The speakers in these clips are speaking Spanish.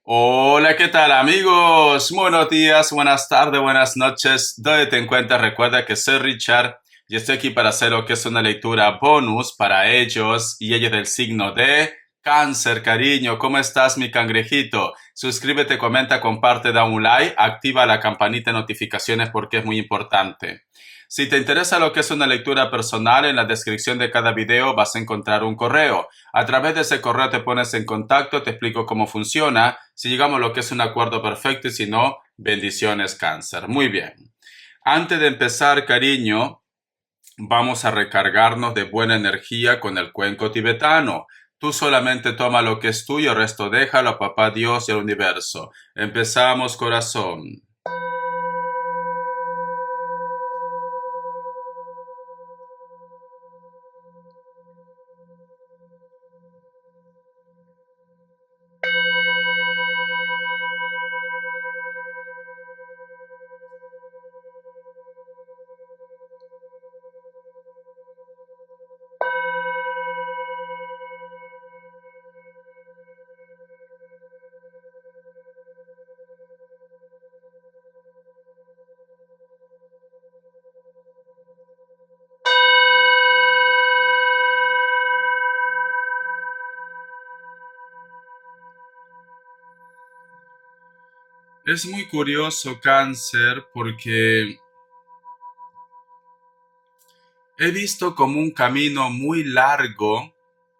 Hola, ¿qué tal amigos? Buenos días, buenas tardes, buenas noches. ¿Dónde te encuentras? Recuerda que soy Richard y estoy aquí para hacer lo que es una lectura bonus para ellos y ellos del signo de cáncer, cariño. ¿Cómo estás, mi cangrejito? Suscríbete, comenta, comparte, da un like, activa la campanita de notificaciones porque es muy importante. Si te interesa lo que es una lectura personal, en la descripción de cada video vas a encontrar un correo. A través de ese correo te pones en contacto, te explico cómo funciona, si llegamos a lo que es un acuerdo perfecto y si no, bendiciones cáncer. Muy bien. Antes de empezar, cariño, vamos a recargarnos de buena energía con el cuenco tibetano. Tú solamente toma lo que es tuyo, el resto déjalo a papá Dios y al universo. Empezamos, corazón. Es muy curioso, cáncer, porque he visto como un camino muy largo,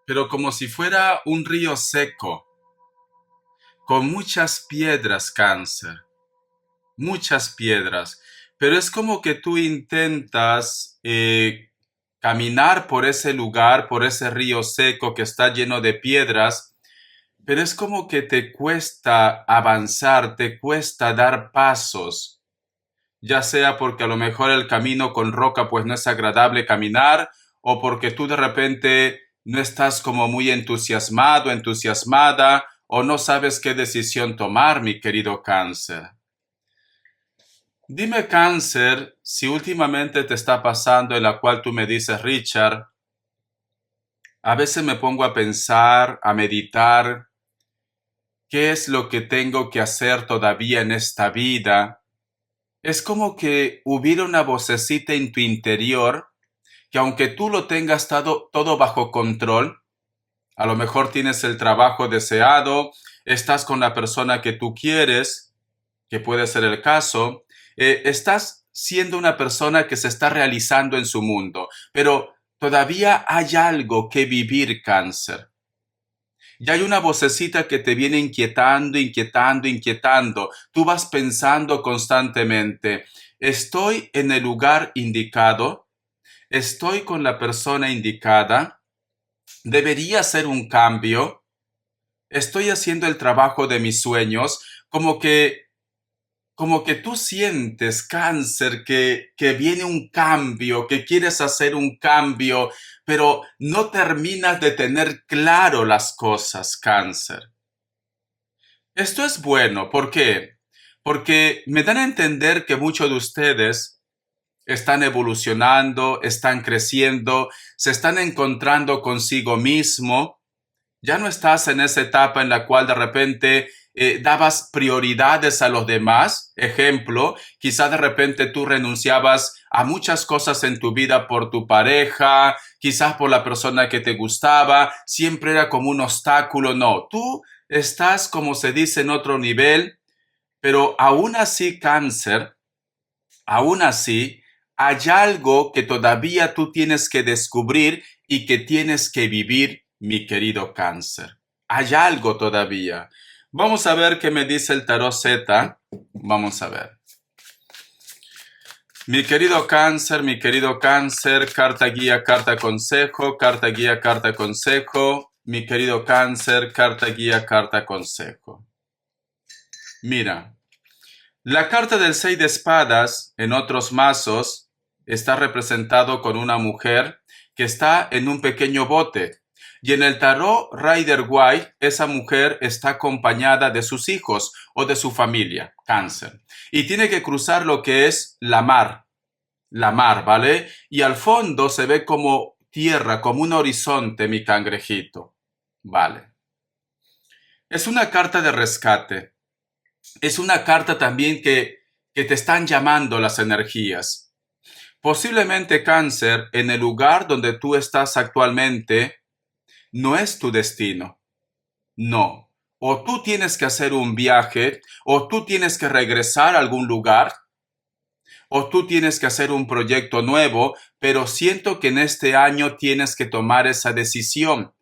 pero como si fuera un río seco, con muchas piedras, cáncer, muchas piedras. Pero es como que tú intentas caminar por ese lugar, por ese río seco que está lleno de piedras, pero es como que te cuesta avanzar, te cuesta dar pasos, ya sea porque a lo mejor el camino con roca pues no es agradable caminar o porque tú de repente no estás como muy entusiasmado, entusiasmada o no sabes qué decisión tomar, mi querido cáncer. Dime, cáncer, si últimamente te está pasando en la cual tú me dices, Richard, a veces me pongo a pensar, a meditar, qué es lo que tengo que hacer todavía en esta vida. Es como que hubiera una vocecita en tu interior que aunque tú lo tengas todo bajo control, a lo mejor tienes el trabajo deseado, estás con la persona que tú quieres, que puede ser el caso, estás siendo una persona que se está realizando en su mundo, pero todavía hay algo que vivir, cáncer. Y hay una vocecita que te viene inquietando, inquietando, inquietando. Tú vas pensando constantemente, ¿estoy en el lugar indicado? ¿Estoy con la persona indicada? ¿Debería hacer un cambio? ¿Estoy haciendo el trabajo de mis sueños? Como que tú sientes, cáncer, que viene un cambio, que quieres hacer un cambio, pero no terminas de tener claro las cosas, cáncer. Esto es bueno, ¿por qué? Porque me dan a entender que muchos de ustedes están evolucionando, están creciendo, se están encontrando consigo mismo. Ya no estás en esa etapa en la cual de repente dabas prioridades a los demás. Ejemplo, quizá de repente tú renunciabas a muchas cosas en tu vida por tu pareja, quizás por la persona que te gustaba, siempre era como un obstáculo. No, tú estás, como se dice, en otro nivel, pero aún así, cáncer, aún así, hay algo que todavía tú tienes que descubrir y que tienes que vivir, mi querido cáncer. Hay algo todavía. Vamos a ver qué me dice el tarot Z. Vamos a ver. Mi querido cáncer, carta guía, carta consejo, carta guía, carta consejo. Mi querido cáncer, carta guía, carta consejo. Mira, la carta del 6 de espadas en otros mazos está representado con una mujer que está en un pequeño bote. Y en el tarot Rider White, esa mujer está acompañada de sus hijos o de su familia, cáncer. Y tiene que cruzar lo que es la mar, ¿vale? Y al fondo se ve como tierra, como un horizonte, mi cangrejito, ¿vale? Es una carta de rescate. Es una carta también que te están llamando las energías. Posiblemente Cáncer, en el lugar donde tú estás actualmente, no es tu destino. No. O tú tienes que hacer un viaje, o tú tienes que regresar a algún lugar, o tú tienes que hacer un proyecto nuevo, pero siento que en este año tienes que tomar esa decisión,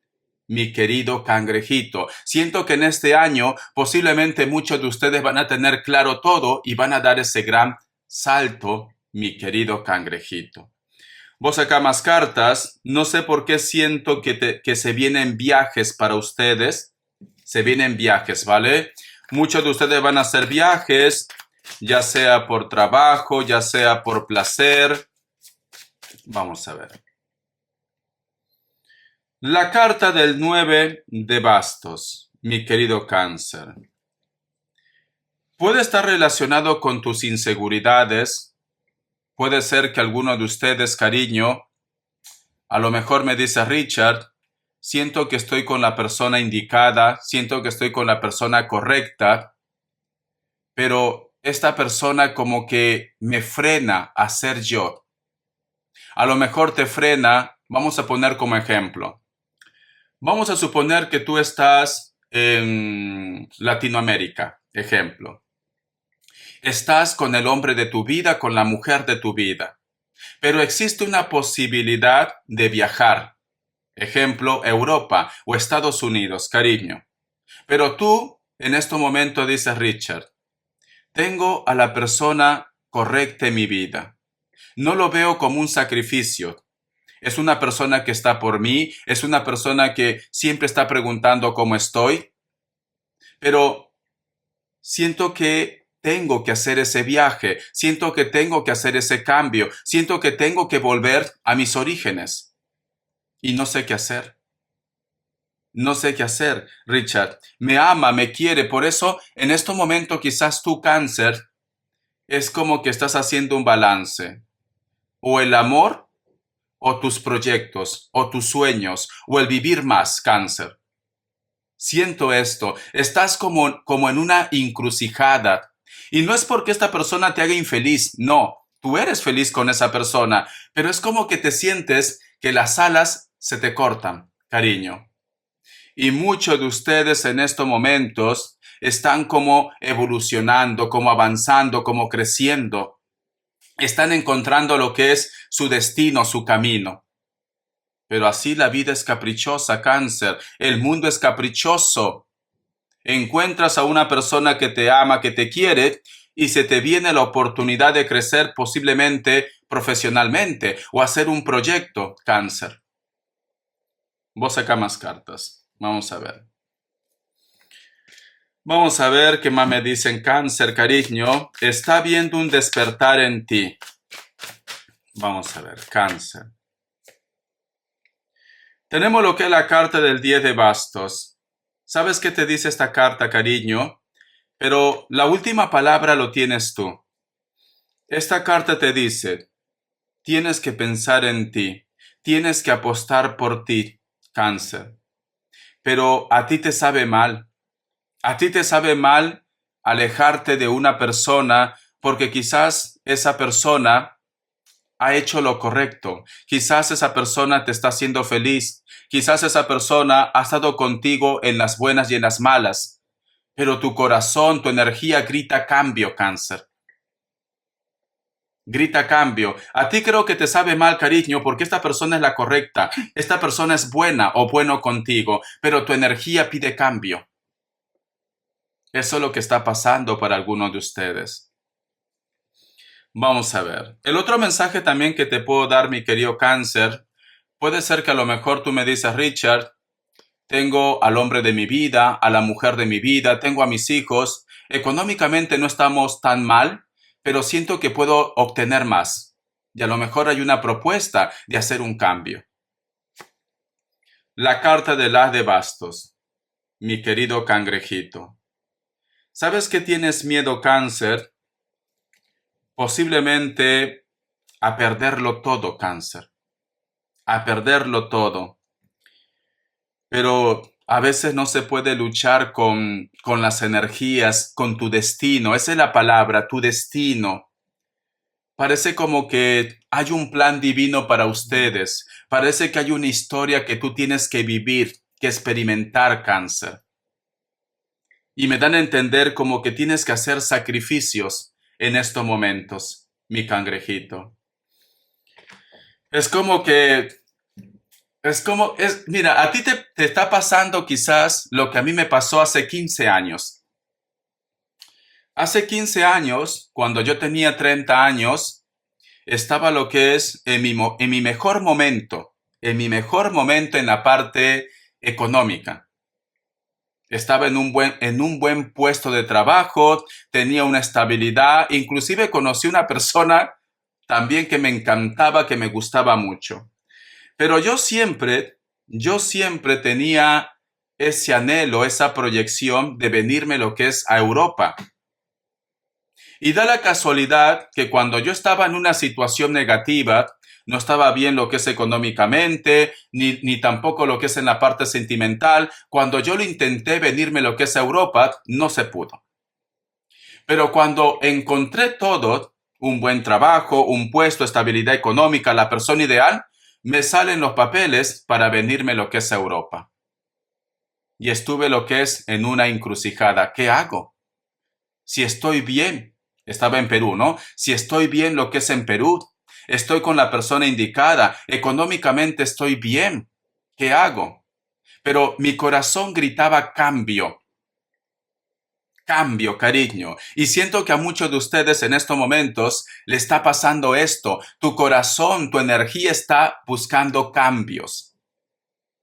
mi querido cangrejito. Siento que en este año posiblemente muchos de ustedes van a tener claro todo y van a dar ese gran salto, mi querido cangrejito. Vos acá más cartas, no sé por qué siento que se vienen viajes para ustedes. Se vienen viajes, ¿vale? Muchos de ustedes van a hacer viajes, ya sea por trabajo, ya sea por placer. Vamos a ver. La carta del 9 de bastos, mi querido Cáncer. Puede estar relacionado con tus inseguridades. Puede ser que alguno de ustedes, cariño, a lo mejor me dice Richard, siento que estoy con la persona indicada, siento que estoy con la persona correcta, pero esta persona como que me frena a ser yo. A lo mejor te frena, vamos a poner como ejemplo. Vamos a suponer que tú estás en Latinoamérica, ejemplo. Estás con el hombre de tu vida, con la mujer de tu vida, pero existe una posibilidad de viajar. Ejemplo, Europa o Estados Unidos, cariño. Pero tú, en este momento, dices Richard, tengo a la persona correcta en mi vida. No lo veo como un sacrificio. Es una persona que está por mí, es una persona que siempre está preguntando cómo estoy, pero siento que tengo que hacer ese viaje, siento que tengo que hacer ese cambio, siento que tengo que volver a mis orígenes y no sé qué hacer. No sé qué hacer, Richard. Me ama, me quiere, por eso en este momento quizás tu Cáncer es como que estás haciendo un balance. O el amor, o tus proyectos, o tus sueños, o el vivir más, Cáncer. Siento esto, estás como en una encrucijada. Y no es porque esta persona te haga infeliz, no, tú eres feliz con esa persona, pero es como que te sientes que las alas se te cortan, cariño. Y muchos de ustedes en estos momentos están como evolucionando, como avanzando, como creciendo. Están encontrando lo que es su destino, su camino. Pero así la vida es caprichosa, Cáncer. El mundo es caprichoso. Encuentras a una persona que te ama, que te quiere, y se te viene la oportunidad de crecer posiblemente profesionalmente o hacer un proyecto, Cáncer. Vos saca más cartas. Vamos a ver. Vamos a ver qué más me dicen. Cáncer, cariño. Está viendo un despertar en ti. Vamos a ver. Cáncer. Tenemos lo que es la carta del 10 de bastos. ¿Sabes qué te dice esta carta, cariño? Pero la última palabra lo tienes tú. Esta carta te dice, tienes que pensar en ti. Tienes que apostar por ti, Cáncer. Pero a ti te sabe mal. A ti te sabe mal alejarte de una persona porque quizás esa persona ha hecho lo correcto. Quizás esa persona te está haciendo feliz. Quizás esa persona ha estado contigo en las buenas y en las malas. Pero tu corazón, tu energía grita cambio, Cáncer. Grita cambio. A ti creo que te sabe mal, cariño, porque esta persona es la correcta. Esta persona es buena o bueno contigo, pero tu energía pide cambio. Eso es lo que está pasando para algunos de ustedes. Vamos a ver. El otro mensaje también que te puedo dar, mi querido Cáncer, puede ser que a lo mejor tú me dices, Richard, tengo al hombre de mi vida, a la mujer de mi vida, tengo a mis hijos. Económicamente no estamos tan mal, pero siento que puedo obtener más. Y a lo mejor hay una propuesta de hacer un cambio. La carta del as de bastos, mi querido cangrejito. ¿Sabes que tienes miedo, Cáncer? Posiblemente a perderlo todo, Cáncer. A perderlo todo. Pero A veces no se puede luchar con las energías, con tu destino. Esa es la palabra, tu destino. Parece como que hay un plan divino para ustedes. Parece que hay una historia que tú tienes que vivir, que experimentar, Cáncer. Y me dan a entender como que tienes que hacer sacrificios en estos momentos, mi cangrejito. Es como que, mira, a ti te está pasando quizás lo que a mí me pasó hace 15 años. Hace 15 años, cuando yo tenía 30 años, estaba lo que es en mi mejor momento, en la parte económica. Estaba en un buen puesto de trabajo, tenía una estabilidad, inclusive conocí una persona también que me encantaba, que me gustaba mucho. Pero yo siempre tenía ese anhelo, esa proyección de venirme lo que es a Europa. Y da la casualidad que cuando yo estaba en una situación negativa, no estaba bien lo que es económicamente, ni tampoco lo que es en la parte sentimental, cuando yo lo intenté venirme lo que es a Europa, no se pudo. Pero cuando encontré todo, un buen trabajo, un puesto, estabilidad económica, la persona ideal, me salen los papeles para venirme lo que es a Europa. Y estuve lo que es en una encrucijada. ¿Qué hago? Si estoy bien, estaba en Perú, ¿no? Si estoy bien lo que es en Perú, estoy con la persona indicada, económicamente estoy bien, ¿qué hago? Pero mi corazón gritaba cambio, cambio, cariño. Y siento que a muchos de ustedes en estos momentos le está pasando esto. Tu corazón, tu energía está buscando cambios,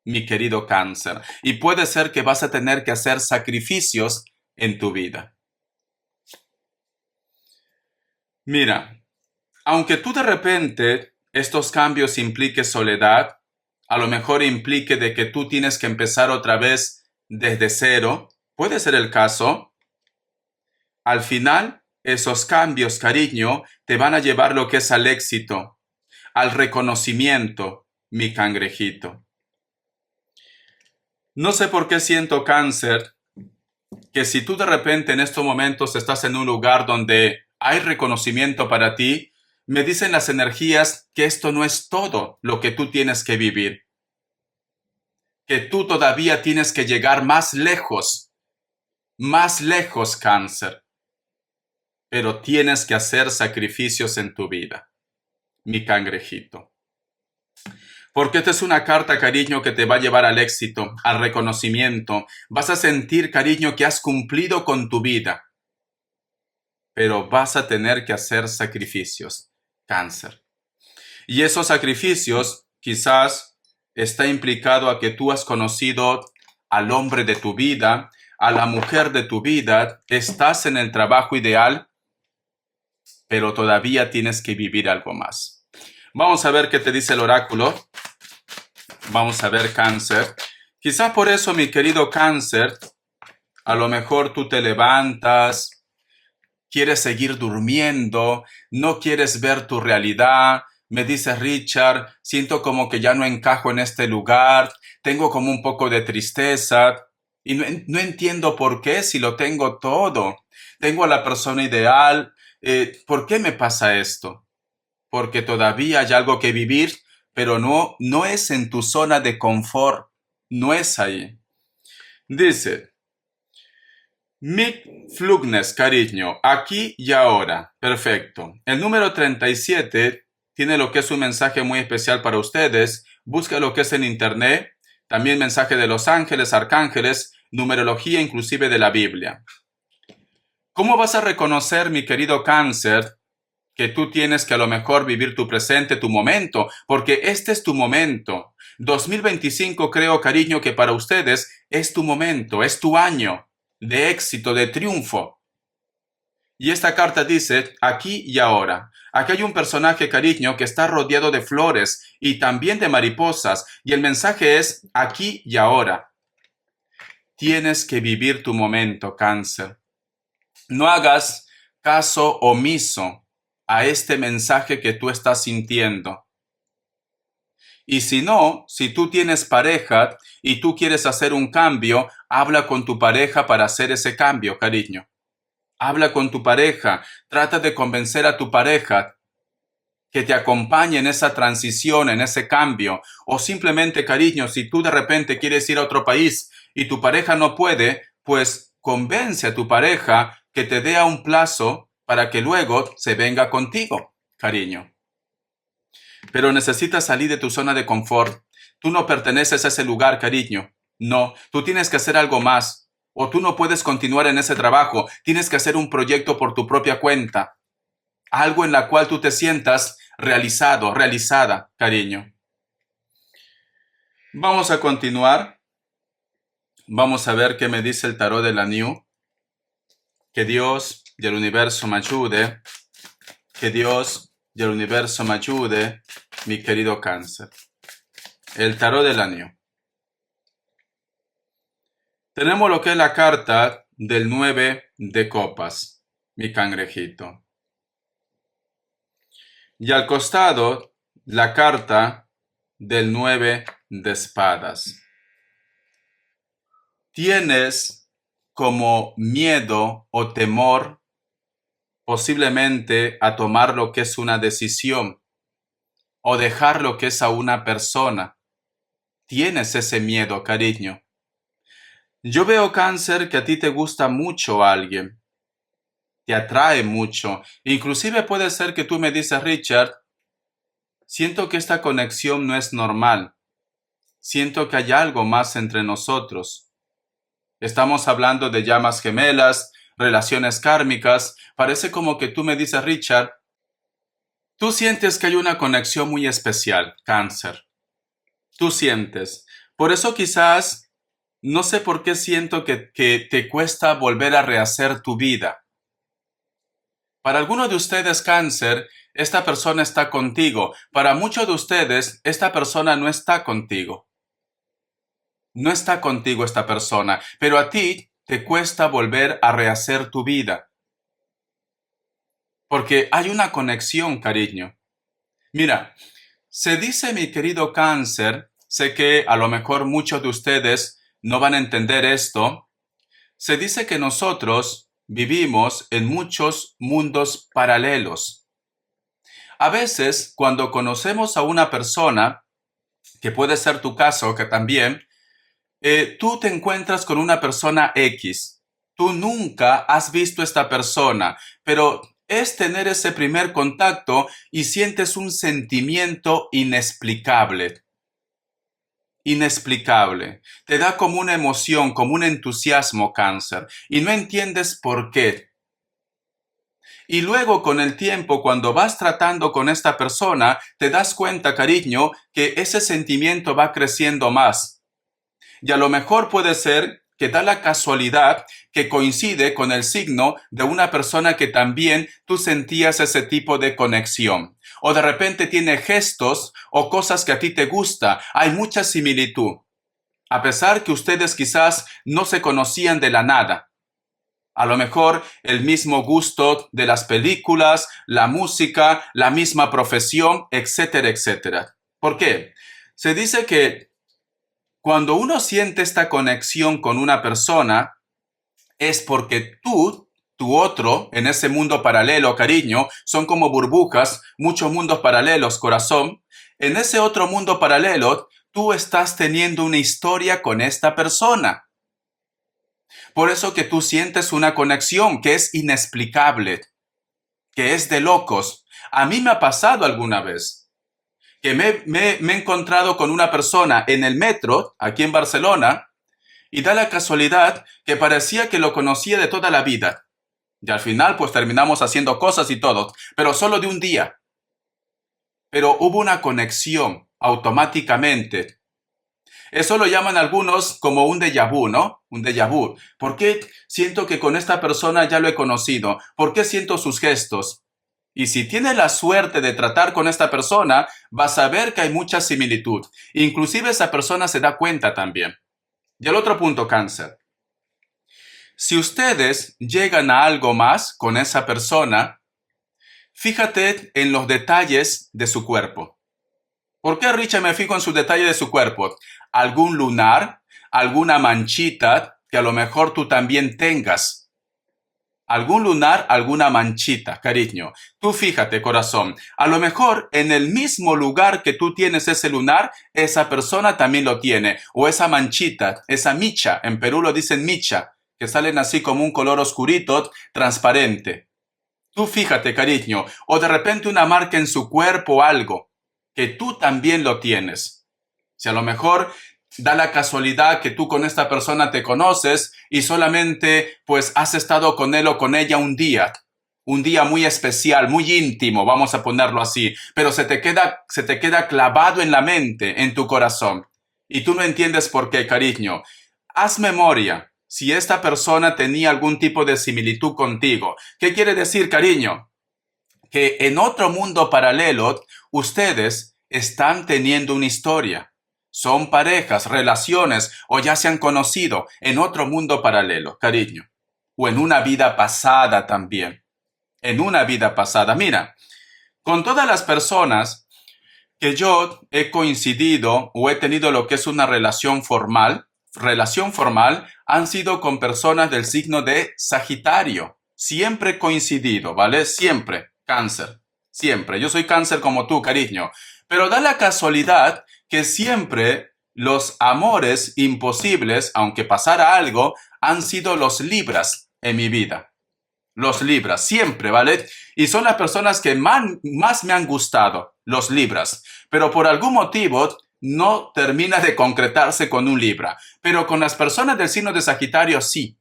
mi querido Cáncer. Y puede ser que vas a tener que hacer sacrificios en tu vida. Mira, aunque tú de repente estos cambios implique soledad, a lo mejor implique de que tú tienes que empezar otra vez desde cero, puede ser el caso. Al final, esos cambios, cariño, te van a llevar lo que es al éxito, al reconocimiento, mi cangrejito. No sé por qué siento, Cáncer, que si tú de repente en estos momentos estás en un lugar donde hay reconocimiento para ti, me dicen las energías que esto no es todo lo que tú tienes que vivir, que tú todavía tienes que llegar más lejos, Cáncer, pero tienes que hacer sacrificios en tu vida, mi cangrejito. Porque esta es una carta, cariño, que te va a llevar al éxito, al reconocimiento. Vas a sentir, cariño, que has cumplido con tu vida, pero vas a tener que hacer sacrificios, Cáncer. Y esos sacrificios quizás está implicado a que tú has conocido al hombre de tu vida, a la mujer de tu vida, estás en el trabajo ideal, pero todavía tienes que vivir algo más. Vamos a ver qué te dice el oráculo. Vamos a ver, Cáncer. Quizás por eso, mi querido Cáncer, a lo mejor tú te levantas, quieres seguir durmiendo, no quieres ver tu realidad. Me dice Richard, siento como que ya no encajo en este lugar, tengo como un poco de tristeza y no entiendo por qué si lo tengo todo. Tengo a la persona ideal, ¿por qué me pasa esto? Porque todavía hay algo que vivir, pero no es en tu zona de confort, no es ahí. Dice, Mick Flugnes, cariño, aquí y ahora. Perfecto. El número 37 tiene lo que es un mensaje muy especial para ustedes. Busca lo que es en internet. También mensaje de los ángeles, arcángeles, numerología inclusive de la Biblia. ¿Cómo vas a reconocer, mi querido Cáncer, que tú tienes que a lo mejor vivir tu presente, tu momento? Porque este es tu momento. 2025 creo, cariño, que para ustedes es tu momento, es tu año de éxito, de triunfo. Y esta carta dice, aquí y ahora. Aquí hay un personaje, cariño, que está rodeado de flores y también de mariposas. Y el mensaje es, aquí y ahora. Tienes que vivir tu momento, Cáncer. No hagas caso omiso a este mensaje que tú estás sintiendo. Y si no, si tú tienes pareja y tú quieres hacer un cambio, habla con tu pareja para hacer ese cambio, cariño. Habla con tu pareja, trata de convencer a tu pareja que te acompañe en esa transición, en ese cambio. O simplemente, cariño, si tú de repente quieres ir a otro país y tu pareja no puede, pues convence a tu pareja que te dé a un plazo para que luego se venga contigo, cariño. Pero necesitas salir de tu zona de confort. Tú no perteneces a ese lugar, cariño. No, tú tienes que hacer algo más. O tú no puedes continuar en ese trabajo. Tienes que hacer un proyecto por tu propia cuenta. Algo en la cual tú te sientas realizado, realizada, cariño. Vamos a continuar. Vamos a ver qué me dice el tarot de la New. Que Dios y el universo me ayude. Que Dios y el universo me ayude, mi querido Cáncer. El tarot del año. Tenemos lo que es la carta del 9 de copas, mi cangrejito. Y al costado, la carta del 9 de espadas. Tienes como miedo o temor posiblemente a tomar lo que es una decisión o dejar lo que es a una persona. Tienes ese miedo, cariño. Yo veo, Cáncer, que a ti te gusta mucho alguien, te atrae mucho. Inclusive puede ser que tú me dices, Richard, siento que esta conexión no es normal. Siento que hay algo más entre nosotros. Estamos hablando de llamas gemelas, relaciones kármicas. Parece como que tú me dices, Richard, tú sientes que hay una conexión muy especial, Cáncer. Tú sientes. Por eso quizás, no sé por qué siento que te cuesta volver a rehacer tu vida. Para algunos de ustedes, Cáncer, esta persona está contigo. Para muchos de ustedes, esta persona no está contigo. No está contigo esta persona, pero a ti te cuesta volver a rehacer tu vida. Porque hay una conexión, cariño. Mira, se dice, mi querido Cáncer, sé que a lo mejor muchos de ustedes no van a entender esto. Se dice que nosotros vivimos en muchos mundos paralelos. A veces, cuando conocemos a una persona, que puede ser tu caso, que también, tú te encuentras con una persona X. Tú nunca has visto a esta persona, pero es tener ese primer contacto y sientes un sentimiento inexplicable. Inexplicable. Te da como una emoción, como un entusiasmo, Cáncer, y no entiendes por qué. Y luego con el tiempo, cuando vas tratando con esta persona, te das cuenta, cariño, que ese sentimiento va creciendo más. Y a lo mejor puede ser que da la casualidad que coincide con el signo de una persona que también tú sentías ese tipo de conexión. O de repente tiene gestos o cosas que a ti te gusta. Hay mucha similitud. A pesar que ustedes quizás no se conocían de la nada. A lo mejor el mismo gusto de las películas, la música, la misma profesión, etcétera, etcétera. ¿Por qué? Se dice que cuando uno siente esta conexión con una persona, es porque tu otro, en ese mundo paralelo, cariño, son como burbujas, muchos mundos paralelos, corazón. En ese otro mundo paralelo, tú estás teniendo una historia con esta persona. Por eso que tú sientes una conexión que es inexplicable, que es de locos. A mí me ha pasado alguna vez que me he encontrado con una persona en el metro, aquí en Barcelona, y da la casualidad que parecía que lo conocía de toda la vida. Y al final pues terminamos haciendo cosas y todo, pero solo de un día. Pero hubo una conexión automáticamente. Eso lo llaman algunos como un déjà vu, ¿no? Un déjà vu. ¿Por qué siento que con esta persona ya lo he conocido? ¿Por qué siento sus gestos? Y si tienes la suerte de tratar con esta persona, vas a ver que hay mucha similitud. Inclusive esa persona se da cuenta también. Y el otro punto, Cáncer. Si ustedes llegan a algo más con esa persona, fíjate en los detalles de su cuerpo. ¿Por qué, Richard, me fijo en su detalle de su cuerpo? ¿Algún lunar? ¿Alguna manchita que a lo mejor tú también tengas? Algún lunar, alguna manchita, cariño. Tú fíjate, corazón, a lo mejor en el mismo lugar que tú tienes ese lunar, esa persona también lo tiene. O esa manchita, esa micha, en Perú lo dicen micha, que salen así como un color oscurito, transparente. Tú fíjate, cariño, o de repente una marca en su cuerpo o algo, que tú también lo tienes. Si a lo mejor da la casualidad que tú con esta persona te conoces y solamente pues has estado con él o con ella un día muy especial, muy íntimo, vamos a ponerlo así, pero se te queda clavado en la mente, en tu corazón, y tú no entiendes por qué, cariño. Haz memoria si esta persona tenía algún tipo de similitud contigo. ¿Qué quiere decir, cariño? Que en otro mundo paralelo ustedes están teniendo una historia. Son parejas, relaciones o ya se han conocido en otro mundo paralelo, cariño. O en una vida pasada también. En una vida pasada. Mira, con todas las personas que yo he coincidido o he tenido lo que es una relación formal, han sido con personas del signo de Sagitario. Siempre he coincidido, ¿vale? Siempre. Cáncer. Siempre. Yo soy cáncer como tú, cariño. Pero da la casualidad que siempre los amores imposibles, aunque pasara algo, han sido los Libras en mi vida. Los Libras, siempre, ¿vale? Y son las personas que más me han gustado, los Libras. Pero por algún motivo no termina de concretarse con un Libra. Pero con las personas del signo de Sagitario sí.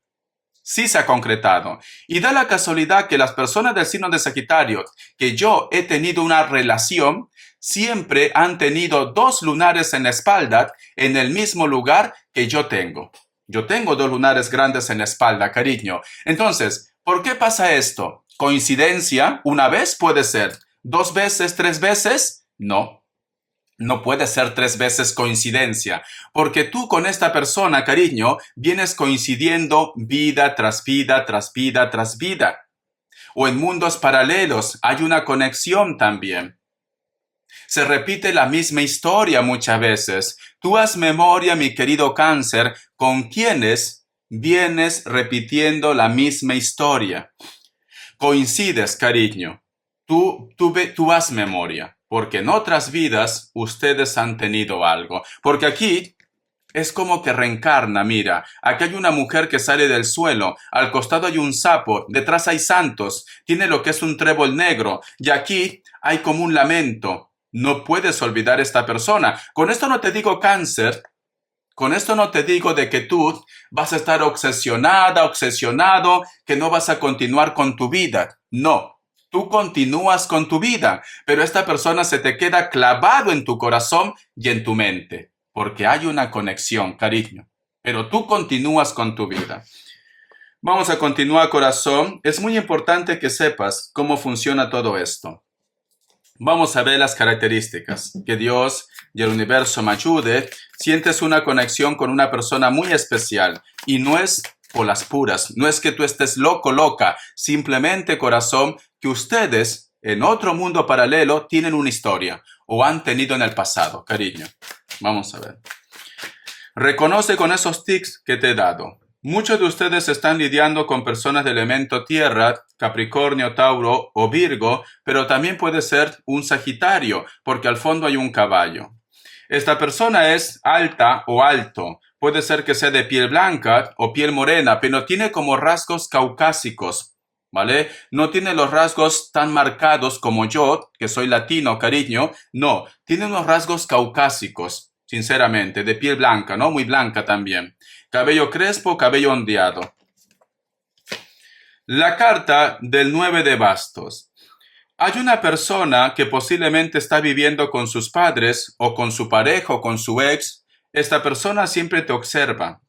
Sí se ha concretado. Y da la casualidad que las personas del signo de Sagitario que yo he tenido una relación, siempre han tenido 2 lunares en la espalda en el mismo lugar que yo tengo. Yo tengo 2 lunares grandes en la espalda, cariño. Entonces, ¿por qué pasa esto? ¿Coincidencia? ¿Una vez? Puede ser. ¿2 veces? ¿3 veces? No. No puede ser 3 veces coincidencia, porque tú con esta persona, cariño, vienes coincidiendo vida tras vida, tras vida, tras vida. O en mundos paralelos hay una conexión también. Se repite la misma historia muchas veces. Tú haz memoria, mi querido cáncer, con quienes vienes repitiendo la misma historia. Coincides, cariño. Tú haz memoria, porque en otras vidas ustedes han tenido algo. Porque aquí es como que reencarna, mira. Aquí hay una mujer que sale del suelo, al costado hay un sapo, detrás hay santos, tiene lo que es un trébol negro, y aquí hay como un lamento. No puedes olvidar esta persona. Con esto no te digo cáncer, con esto no te digo de que tú vas a estar obsesionado, que no vas a continuar con tu vida. No, tú continúas con tu vida, pero esta persona se te queda clavado en tu corazón y en tu mente, porque hay una conexión, cariño. Pero tú continúas con tu vida. Vamos a continuar, corazón. Es muy importante que sepas cómo funciona todo esto. Vamos a ver las características. Que Dios y el universo me ayude. Sientes una conexión con una persona muy especial y no es por las puras, no es que tú estés loco, loca, simplemente, corazón, que ustedes en otro mundo paralelo tienen una historia o han tenido en el pasado, cariño. Vamos a ver. Reconoce con esos tics que te he dado. Muchos de ustedes están lidiando con personas del elemento tierra, Capricornio, Tauro o Virgo, pero también puede ser un Sagitario, porque al fondo hay un caballo. Esta persona es alta o alto, puede ser que sea de piel blanca o piel morena, pero tiene como rasgos caucásicos, ¿vale? No tiene los rasgos tan marcados como yo, que soy latino, cariño, no, tiene unos rasgos caucásicos. Sinceramente, de piel blanca, ¿no? Muy blanca también. Cabello crespo, cabello ondeado. La carta del 9 de bastos. Hay una persona que posiblemente está viviendo con sus padres o con su pareja o con su ex. Esta persona siempre te observa.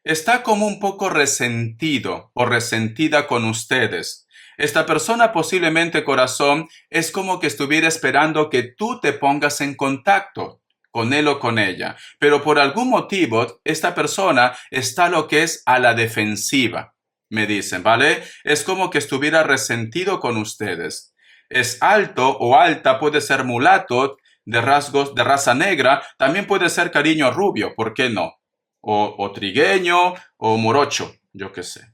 Está como un poco resentido o resentida con ustedes. Esta persona posiblemente, corazón, es como que estuviera esperando que tú te pongas en contacto con él o con ella. Pero por algún motivo, esta persona está lo que es a la defensiva, me dicen, ¿vale? Es como que estuviera resentido con ustedes. Es alto o alta, puede ser mulato, de rasgos de raza negra, también puede ser, cariño, rubio, ¿por qué no? O trigueño, o morocho, yo qué sé.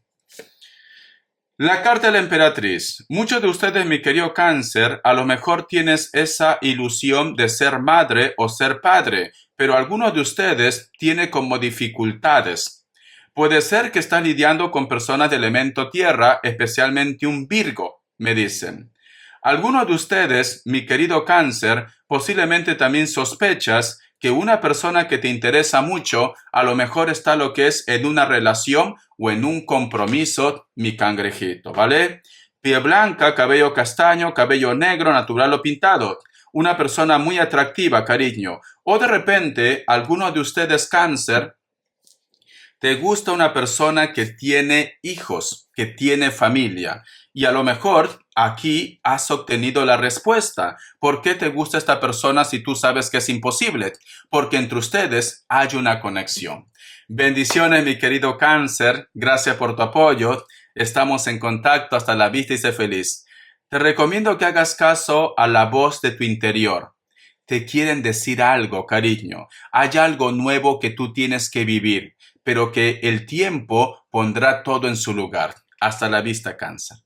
La carta de la emperatriz. Muchos de ustedes, mi querido Cáncer, a lo mejor tienes esa ilusión de ser madre o ser padre, pero algunos de ustedes tienen como dificultades. Puede ser que están lidiando con personas de elemento tierra, especialmente un Virgo, me dicen. Algunos de ustedes, mi querido Cáncer, posiblemente también sospechas que una persona que te interesa mucho a lo mejor está lo que es en una relación o en un compromiso, mi cangrejito, ¿vale? Piel blanca, cabello castaño, cabello negro, natural o pintado. Una persona muy atractiva, cariño. O de repente, alguno de ustedes, Cáncer, te gusta una persona que tiene hijos, que tiene familia. Y a lo mejor aquí has obtenido la respuesta. ¿Por qué te gusta esta persona si tú sabes que es imposible? Porque entre ustedes hay una conexión. Bendiciones, mi querido Cáncer. Gracias por tu apoyo. Estamos en contacto. Hasta la vista y sé feliz. Te recomiendo que hagas caso a la voz de tu interior. Te quieren decir algo, cariño. Hay algo nuevo que tú tienes que vivir, pero que el tiempo pondrá todo en su lugar. Hasta la vista, Cáncer.